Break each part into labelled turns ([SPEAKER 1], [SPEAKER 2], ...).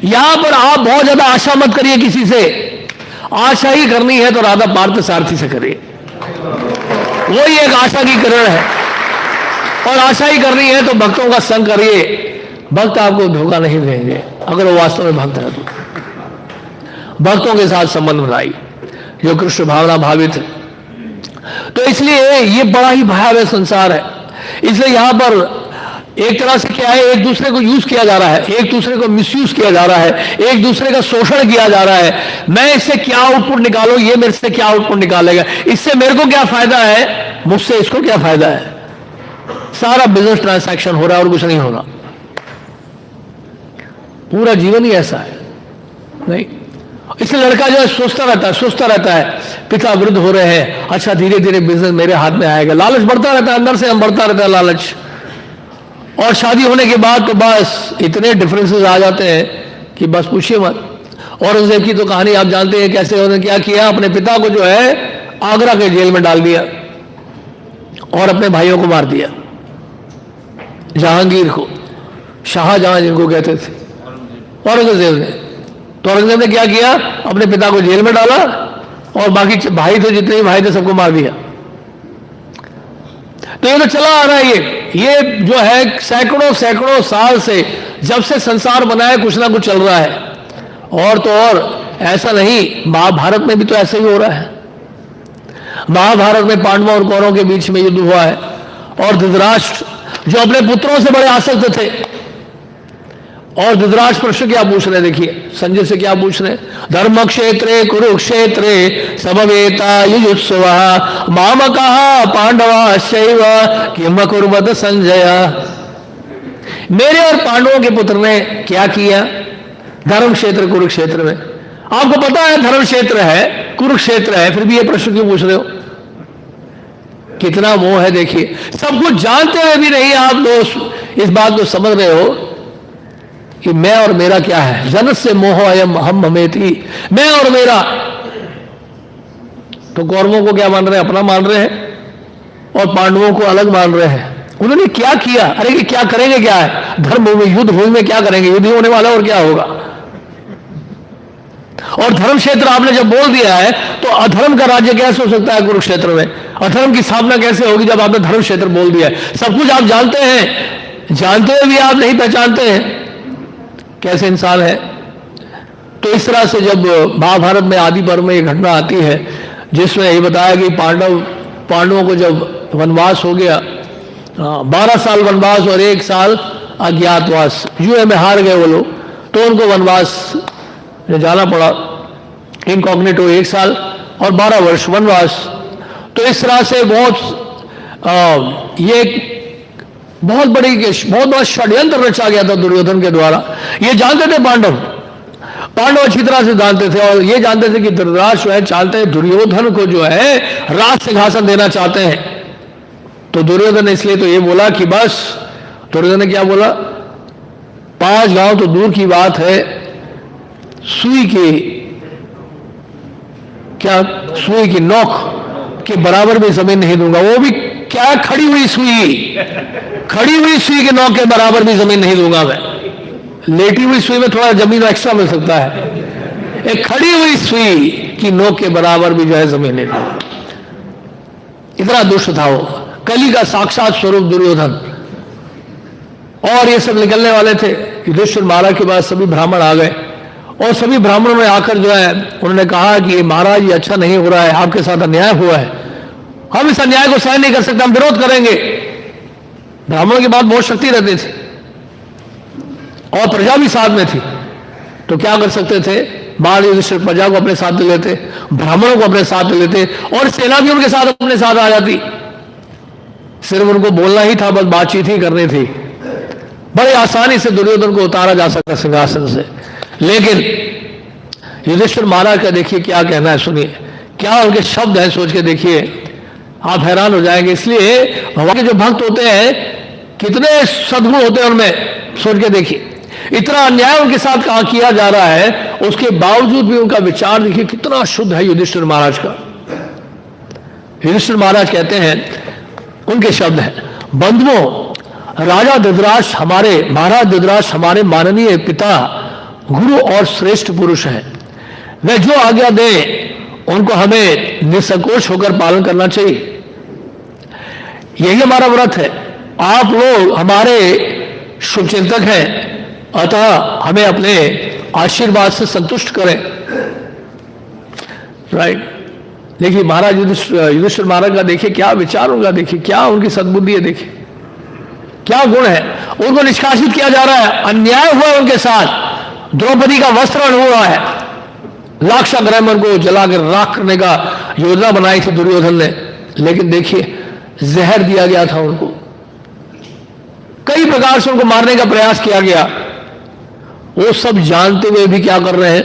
[SPEAKER 1] यहां पर आप बहुत ज्यादा आशा मत करिए किसी से, आशा ही करनी है तो राधा पार्थ सारथी से करिए, वही एक आशा की किरण है। और आशा ही करनी है तो भक्तों का संग करिए, भक्त आपको धोखा नहीं देंगे अगर वो वास्तव में भक्त है तो। भक्तों के साथ संबंध बनाइए जो कृष्ण भावना भावित है। तो इसलिए ये बड़ा ही भयावह संसार है। इसलिए यहां पर एक तरह से क्या है, एक दूसरे को यूज किया जा रहा है, एक दूसरे को मिसयूज किया जा रहा है, एक दूसरे का शोषण किया जा रहा है। मैं इससे क्या आउटपुट निकालूं, ये मेरे से क्या आउटपुट निकालेगा, इससे मेरे को क्या फायदा है, मुझसे इसको क्या फायदा है। सारा बिजनेस ट्रांसैक्शन हो रहा है और कुछ नहीं हो रहा। पूरा जीवन ही ऐसा है नहीं। इसलिए लड़का जो है सोचता रहता है पिता वृद्ध हो रहे हैं, अच्छा धीरे धीरे बिजनेस मेरे हाथ में आएगा, लालच बढ़ता रहता है, अंदर से हम बढ़ता रहता है लालच। और शादी होने के बाद तो बस इतने डिफरेंसेस आ जाते हैं कि बस पूछिए मत। औरंगजेब की तो कहानी आप जानते हैं, कैसे उन्होंने क्या किया, अपने पिता को जो है आगरा के जेल में डाल दिया और अपने भाइयों को मार दिया। जहांगीर को, शाहजहां जिनको कहते थे, औरंगजेब ने। तो औरंगजेब ने क्या किया, अपने पिता को जेल में डाला और बाकी भाई थे, जितने भी भाई थे सबको मार दिया। तो ये तो चला आ रहा है, ये जो है सैकड़ों साल से, जब से संसार बना है कुछ ना कुछ चल रहा है। और तो और ऐसा नहीं, महाभारत में भी तो ऐसा ही हो रहा है। महाभारत में पांडवों और कौरवों के बीच में युद्ध हुआ है और धृतराष्ट्र जो अपने पुत्रों से बड़े आसक्त थे, और धृतराष्ट्र प्रश्न क्या पूछ रहे, देखिए संजय से क्या पूछ रहे, धर्म क्षेत्रे कुरुक्षेत्रे समवेता युजुत्सवः मामकः पांडवाश्चैव किम अकुर्वत संजय। मेरे और पांडवों के पुत्र ने क्या किया धर्म क्षेत्र कुरुक्षेत्र में। आपको पता है धर्म क्षेत्र है, कुरुक्षेत्र है, फिर भी ये प्रश्न क्यों पूछ रहे हो। कितना मोह है देखिए। सब कुछ जानते हुए भी नहीं आप लोग इस बात को समझ रहे हो कि मैं और मेरा क्या है। जनस्य मोह अयम हम हमेति, मैं और मेरा। तो कौरवों को क्या मान रहे हैं, अपना मान रहे हैं, और पांडवों को अलग मान रहे हैं। उन्होंने क्या किया, अरे कि क्या करेंगे, क्या है धर्म भूमि, युद्ध भूमि में क्या करेंगे, युद्ध होने वाला और क्या होगा। और धर्म क्षेत्र आपने जब बोल दिया है तो अधर्म का राज्य कैसे हो सकता है कुरुक्षेत्र में। अधर्म की स्थापना कैसे होगी जब आपने धर्म क्षेत्र बोल दिया है। सब कुछ आप जानते हैं, जानते हुए भी आप नहीं पहचानते हैं कैसे इंसान है। तो इस तरह से जब महाभारत में आदि पर्व में एक घटना आती है जिसमें ये बताया कि पांडवों को जब वनवास हो गया, 12 साल वनवास और 1 साल अज्ञातवास, युद्ध में हार गए वो लोग, तो उनको वनवास जाना पड़ा, इनकॉग्निटो 1 साल और 12 वर्ष वनवास। तो इस तरह से ये बहुत बड़ा षड्यंत्र रचा गया था दुर्योधन के द्वारा। ये जानते थे पांडव अच्छी तरह से जानते थे, और ये जानते थे कि धृतराष्ट्र है चाहते हैं दुर्योधन को जो है राज सिंहासन देना चाहते हैं। तो दुर्योधन ने इसलिए तो ये बोला कि बस, दुर्योधन ने क्या बोला, 5 गांव तो दूर की बात है, सुई की नोक के बराबर भी जमीन नहीं दूंगा। वो भी क्या, खड़ी हुई सुई के नोक के बराबर भी जमीन नहीं दूंगा मैं। लेटी हुई सुई में थोड़ा जमीन एक्स्ट्रा मिल सकता है, एक खड़ी हुई सुई की नोक के बराबर भी जो है जमीन नहीं दूंगा। इतना दुष्ट था वो, कली का साक्षात स्वरूप दुर्योधन। और ये सब निकलने वाले थे। युधिष्ठिर महाराज के बाद सभी ब्राह्मण आ गए, और सभी ब्राह्मणों ने आकर जो है उन्होंने कहा कि महाराज ये अच्छा नहीं हो रहा है, आपके साथ अन्याय हुआ है, हम इस अन्याय को सहन नहीं कर सकते, हम विरोध करेंगे। ब्राह्मणों की बात बहुत शक्ति रहती थी और प्रजा भी साथ में थी, तो क्या कर सकते थे, महाराज युधिष्ठिर प्रजा को अपने साथ ले लेते, ब्राह्मणों को अपने साथ ले लेते, और सेना भी उनके साथ अपने साथ आ जाती। सिर्फ उनको बोलना ही था, बस बातचीत ही करनी थी। बड़े आसानी से दुर्योधन को उतारा जा सकता सिंहासन से। लेकिन युधिष्ठिर महाराज का देखिए क्या कहना है, सुनिए क्या उनके शब्द हैं, सोच के देखिए, आप हैरान हो जाएंगे। इसलिए भगवान के जो भक्त होते हैं कितने सद्गुण होते हैं उनमें, सोच के देखिए। इतना अन्याय उनके साथ कहा किया जा रहा है, उसके बावजूद भी उनका विचार देखिए कितना शुद्ध है युधिष्ठिर महाराज का। युधिष्ठिर महाराज कहते हैं, उनके शब्द हैं, बंधुओं, राजा धृतराष्ट्र हमारे, महाराज धृतराष्ट्र हमारे माननीय पिता गुरु और श्रेष्ठ पुरुष हैं। वे जो आज्ञा दें उनको हमें निसंकोच होकर पालन करना चाहिए। यही हमारा व्रत है। आप लोग हमारे शुभचिंतक हैं, अतः हमें अपने आशीर्वाद से संतुष्ट करें। राइट। देखिए महाराज युधिष्ठिर महाराज का देखिए क्या विचार होगा, देखिए क्या उनकी सद्बुद्धि है, देखिए क्या गुण है। उनको निष्कासित किया जा रहा है, अन्याय हुआ है उनके साथ, द्रौपदी का वस्त्रण हुआ है, लाक्षागृह को जलाकर राख करने का योजना बनाई थी दुर्योधन ने, लेकिन देखिए जहर दिया गया था उनको, कई प्रकार से उनको मारने का प्रयास किया गया। वो सब जानते हुए भी क्या कर रहे हैं,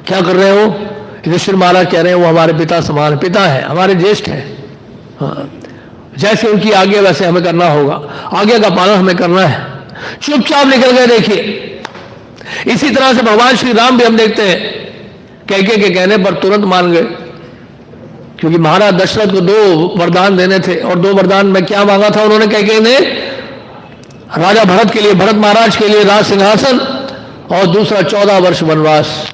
[SPEAKER 1] क्या कर रहे हैं वो? युधिष्ठिर महाराज कह रहे हैं वो हमारे पिता समान, पिता है, हमारे ज्येष्ठ हैं। हाँ, जैसे उनकी आज्ञा वैसे हमें करना होगा, आज्ञा का पालन हमें करना है। चुपचाप निकल गए। देखिए इसी तरह से भगवान श्री राम भी हम देखते हैं कैके के कहने पर तुरंत मान गए, क्योंकि महाराज दशरथ को 2 वरदान देने थे, और 2 वरदान में क्या मांगा था उन्होंने कैके ने? राजा भरत के लिए, भरत महाराज के लिए राज सिंहासन, और दूसरा 14 वर्ष वनवास।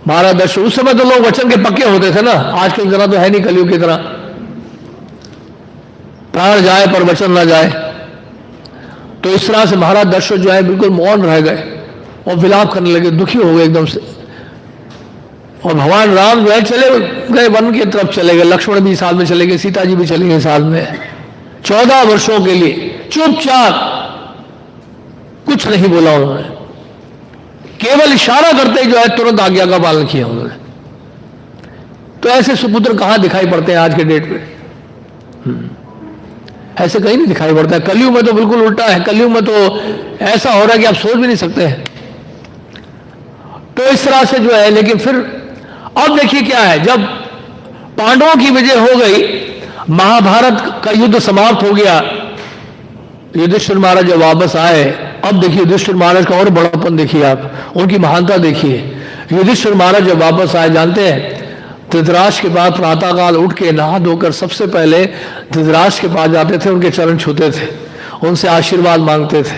[SPEAKER 1] महाराज दशरथ, उस समय तो लोग वचन के पक्के होते थे ना, आज की तरह तो है नहीं, कलयुग की तरह प्राण जाए पर वचन ना जाए। तो इस तरह से महाराज दशरथ जो है बिल्कुल मौन रह गए और विलाप करने लगे, दुखी हो गए एकदम से। और भगवान राम जो है चले गए, वन की तरफ चले गए, लक्ष्मण भी साथ में चले गए, सीता जी भी चले गए साथ में। 14 वर्षों के लिए चुपचाप, कुछ नहीं बोला उन्होंने, केवल इशारा करते जो है तुरंत आज्ञा का पालन किया उन्होंने। तो ऐसे सुपुत्र कहां दिखाई पड़ते हैं आज के डेट में? ऐसे कहीं नहीं दिखाई पड़ता है। कलयुग में तो बिल्कुल उल्टा है, कलयुग में तो ऐसा हो रहा है कि आप सोच भी नहीं सकते हैं। तो इस तरह से जो है, लेकिन फिर अब देखिए क्या है, जब पांडवों की विजय हो गई, महाभारत का युद्ध समाप्त हो गया, युधिष्ठिर महाराज जब वापस आए, अब देखिए युधिष्ठिर महाराज का और बड़ापन देखिए, आप उनकी महानता देखिए। युधिष्ठिर महाराज जब वापस आए, जानते हैं धृतराष्ट्र के पास प्रातःकाल उठ के नहा धोकर सबसे पहले धृतराष्ट्र के पास जाते थे, उनके चरण छूते थे, उनसे आशीर्वाद मांगते थे।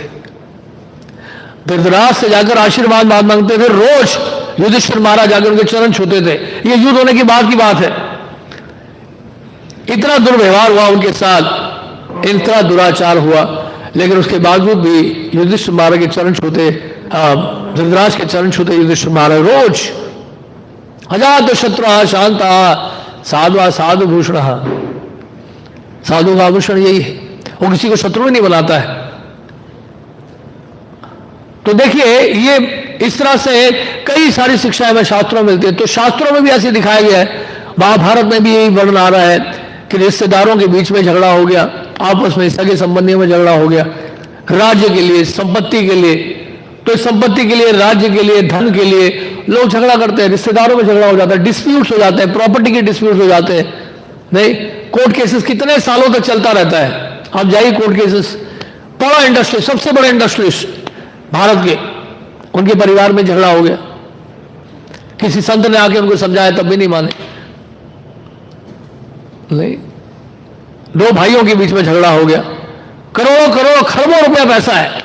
[SPEAKER 1] धृतराष्ट्र से जाकर आशीर्वाद मांगते थे, रोज युधिष्ठिर महाराज जाकर उनके चरण छूते थे। ये युद्ध होने की बात है। इतना दुर्व्यवहार हुआ उनके साथ, इतना दुराचार हुआ, लेकिन उसके बावजूद भी युधिष्ठिर महाराज के चरण छूते, धृतराष्ट्र के चरण छूते युधिष्ठिर महाराज रोज। अजात शत्रु शांता साधु साधु भूषण, साधु का आभूषण यही है, वो किसी को शत्रु नहीं बनाता है। तो देखिए ये इस तरह से कई सारी शिक्षाएं हमें शास्त्रों में मिलती है। तो शास्त्रों में भी ऐसे दिखाया गया है, महाभारत में भी यही वर्णन आ रहा है कि रिश्तेदारों के बीच में झगड़ा हो गया, आपस में सगे संबंधियों में झगड़ा हो गया, राज्य के लिए, संपत्ति के लिए। तो संपत्ति के लिए, राज्य के लिए, धन के लिए लोग झगड़ा करते हैं, रिश्तेदारों में झगड़ा हो जाता है, डिस्प्यूट्स हो जाते हैं, प्रॉपर्टी के डिस्प्यूट्स हो जाते हैं। नहीं, कोर्ट केसेस कितने सालों तक चलता रहता है। आप जाइए कोर्ट केसेस, बड़ा इंडस्ट्री, सबसे बड़े इंडस्ट्रिस्ट भारत के, उनके परिवार में झगड़ा हो गया, किसी संत ने आके उनको समझाया तब भी नहीं माने। नहीं, 2 भाइयों के बीच में झगड़ा हो गया, करोड़ों खरबों रुपया पैसा है,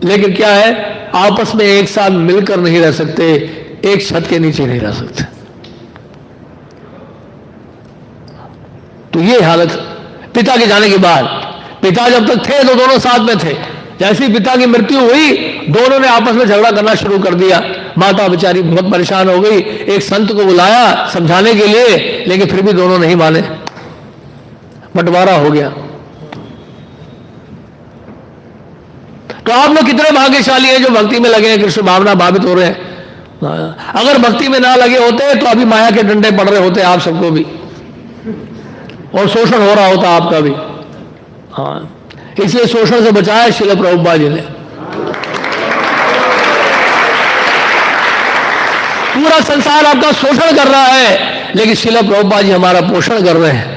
[SPEAKER 1] लेकिन क्या है, आपस में एक साथ मिलकर नहीं रह सकते, एक छत के नीचे नहीं रह सकते। तो ये हालत पिता के जाने के बाद, पिता जब तक थे तो दोनों साथ में थे, जैसे ही पिता की मृत्यु हुई दोनों ने आपस में झगड़ा करना शुरू कर दिया। माता बेचारी बहुत परेशान हो गई, एक संत को बुलाया समझाने के लिए, लेकिन फिर भी दोनों नहीं माने, बंटवारा हो गया। तो आप लोग कितने भाग्यशाली हैं जो भक्ति में लगे हैं, कृष्ण भावना भावित हो रहे हैं। अगर भक्ति में ना लगे होते तो अभी माया के डंडे पड़ रहे होते आप सबको भी, और शोषण हो रहा होता आपका भी। हाँ, इसलिए शोषण से बचाया श्रील प्रभुपाद जी ने। पूरा संसार आपका शोषण कर रहा है, लेकिन श्रील प्रभुपाद जी हमारा पोषण कर रहे हैं।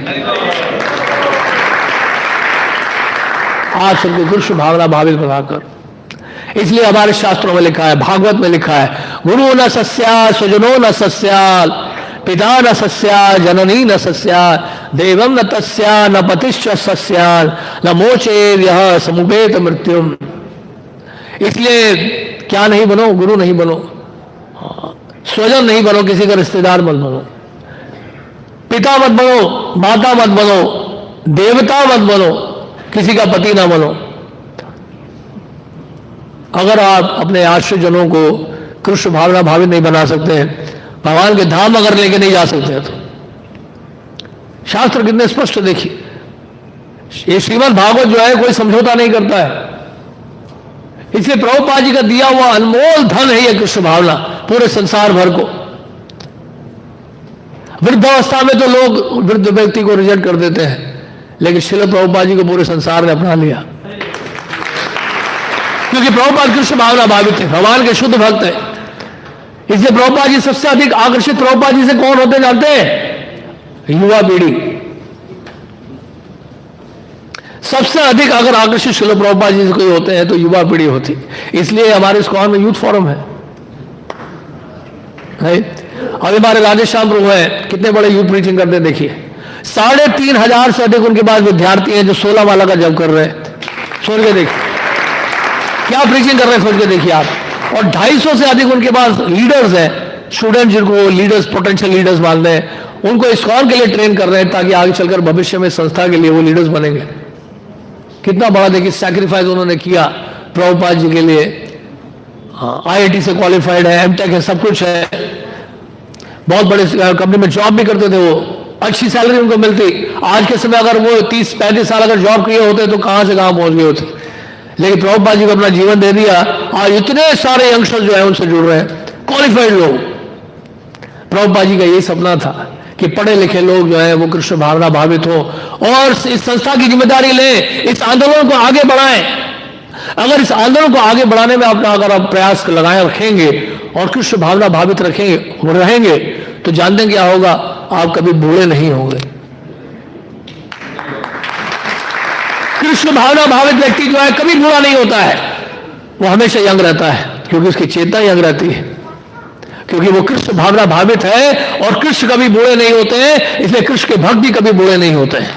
[SPEAKER 1] आप सबको कृष्ण भावना भावित बनाकर, इसलिए हमारे शास्त्रों में लिखा है, भागवत में लिखा है, गुरु न सस्या स्वजनो न सस्याल, पिता न सस्या जननी न सस्याल, देवम न तस्या न पतिश्च सस्याल, न मोचे यह समुपेत मृत्युम। इसलिए क्या नहीं बनो, गुरु नहीं बनो, स्वजन नहीं बनो, किसी का रिश्तेदार मत बनो, पिता मत बनो, माता मत बनो, देवता मत बनो, किसी का पति ना बनो। अगर आप अपने आश्रयजनों को कृष्ण भावना भावित नहीं बना सकते हैं, भगवान के धाम अगर लेके नहीं जा सकते तो शास्त्र कितने स्पष्ट देखिए, ये श्रीमद् भागवत जो है कोई समझौता नहीं करता है। इसलिए प्रभुपाद जी का दिया हुआ अनमोल धन है ये कृष्ण भावना पूरे संसार भर को। वृद्धावस्था में तो लोग वृद्ध व्यक्ति को रिजेक्ट कर देते हैं, लेकिन श्रील प्रभुपाद जी को पूरे संसार ने अपना लिया, क्योंकि प्रभुपाद कृष्ण भावना भावित है, भगवान के शुद्ध भक्त है। इसलिए प्रभुपाद जी सबसे अधिक आकर्षित प्रभुपाद जी से कौन होते जानते हैं? युवा पीढ़ी सबसे अधिक अगर आकर्षित श्रील प्रभुपाद जी से कोई होते हैं तो युवा पीढ़ी होती। इसलिए हमारे इस्कॉन में यूथ फोरम है। अभी हमारे राधेश्याम प्रभु है, कितने बड़े यूथ प्रीचिंग करते हैं देखिए। 3,500 से अधिक उनके पास विद्यार्थी हैं जो 16 माला का जप कर रहे हैं। सोच के देखिए क्या प्रीचिंग कर रहे हैं, सोच के देखिए आप। और 250 से अधिक उनके पास लीडर्स हैं, स्टूडेंट जिनको लीडर्स पोटेंशियल लीडर्स मानते हैं, उनको इस्कॉन के लिए ट्रेन कर रहे हैं ताकि आगे चलकर भविष्य में संस्था के लिए वो लीडर्स बनेंगे। कितना बड़ा देखिए सैक्रिफाइस उन्होंने किया प्रभुपाद जी के लिए। IIT से क्वालिफाइड है, MTech है, सब कुछ है, बहुत बड़े कंपनी में जॉब भी करते थे, वो अच्छी सैलरी उनको मिलती। आज के समय अगर वो 30-35 साल अगर जॉब किए होते तो कहां से कहां पहुंच गए होते। लेकिन प्रभुपाद जी को अपना जीवन दे दिया, आज इतने सारे यंगस्टर्स जो है उनसे जुड़ रहे हैं, क्वालिफाइड लोग। प्रभुपाद जी का यही सपना था कि पढ़े लिखे लोग जो है वो कृष्ण भावना भावित हो और इस संस्था की जिम्मेदारी लें, इस आंदोलन को आगे बढ़ाएं। अगर इस आंदोलन को आगे बढ़ाने में अपना अगर आप प्रयास लगाए रखेंगे और कृष्ण भावना भावित रहेंगे तो जानते हैं क्या होगा, आप कभी बूढ़े नहीं होंगे। कृष्ण भावना भावित व्यक्ति जो है कभी बूढ़ा नहीं होता है, वो हमेशा यंग रहता है, क्योंकि उसकी चेतना यंग रहती है, क्योंकि वो कृष्ण भावना भावित है। और कृष्ण कभी बूढ़े नहीं होते हैं, इसलिए कृष्ण के भक्त भी कभी बूढ़े नहीं होते हैं।